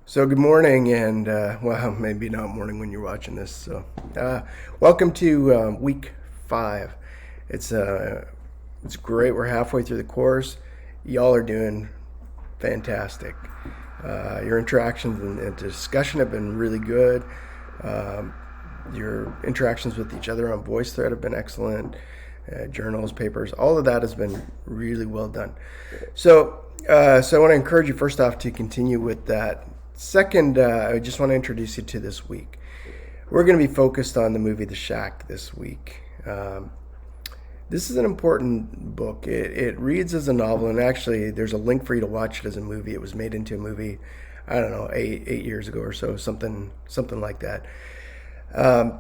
So good morning, and well, maybe not morning when you're watching this. So, welcome to week 5. It's it's great. We're halfway through the course. Y'all are doing fantastic. Your interactions and discussion have been really good. Um, your interactions with each other on VoiceThread have been excellent. Journals, papers, all of that has been really well done. So I want to encourage you first off to continue with that. Second, I just want to introduce you to this week. We're going to be focused on the movie The Shack this week. This is an important book. It reads as a novel, and actually, there's a link for you to watch it as a movie. It was made into a movie, I don't know, eight years ago or so, something like that. Um,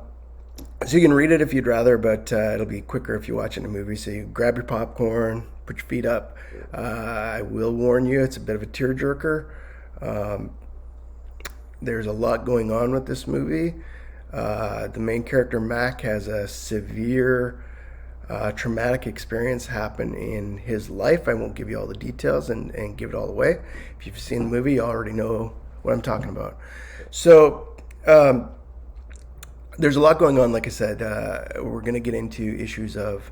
so you can read it if you'd rather, but it'll be quicker if you watch it in a movie. So you grab your popcorn, put your feet up. I will warn you, it's a bit of a tearjerker. Um, there's a lot going on with this movie. The main character, Mac, has a severe traumatic experience happen in his life. I won't give you all the details and give it all away. If you've seen the movie, you already know what I'm talking about. So, there's a lot going on. Like I said, we're going to get into issues of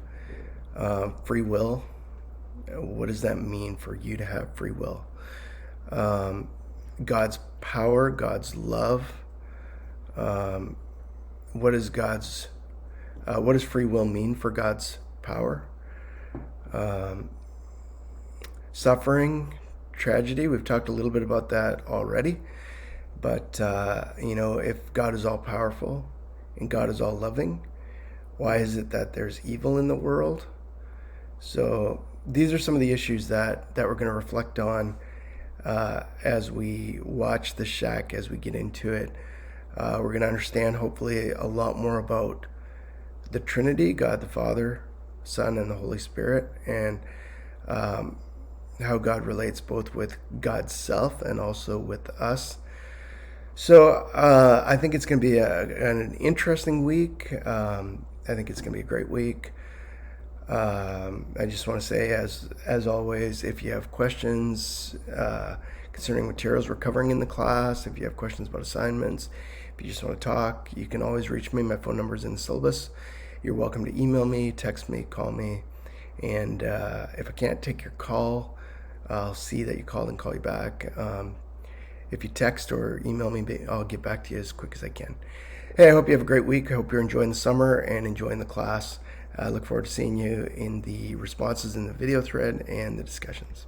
free will. What does that mean for you to have free will? Um, God's power, God's love. Um, what is God's? What does free will mean for God's power? Um, Suffering, tragedy. We've talked a little bit about that already. But if God is all powerful and God is all loving, why is it that there's evil in the world? So these are some of the issues that we're going to reflect on as we watch The Shack, as we get into it. We're going to understand, hopefully, a lot more about the Trinity, God the Father, Son, and the Holy Spirit, and how God relates both with God's self and also with us. So I think it's going to be an interesting week. I think it's going to be a great week. I just want to say, as always, if you have questions concerning materials we're covering in the class, if you have questions about assignments, if you just want to talk, you can always reach me. My phone number is in the syllabus. You're welcome to email me, text me, call me. And if I can't take your call, I'll see that you called and call you back. If you text or email me, I'll get back to you as quick as I can. Hey, I hope you have a great week. I hope you're enjoying the summer and enjoying the class. I look forward to seeing you in the responses in the video thread and the discussions.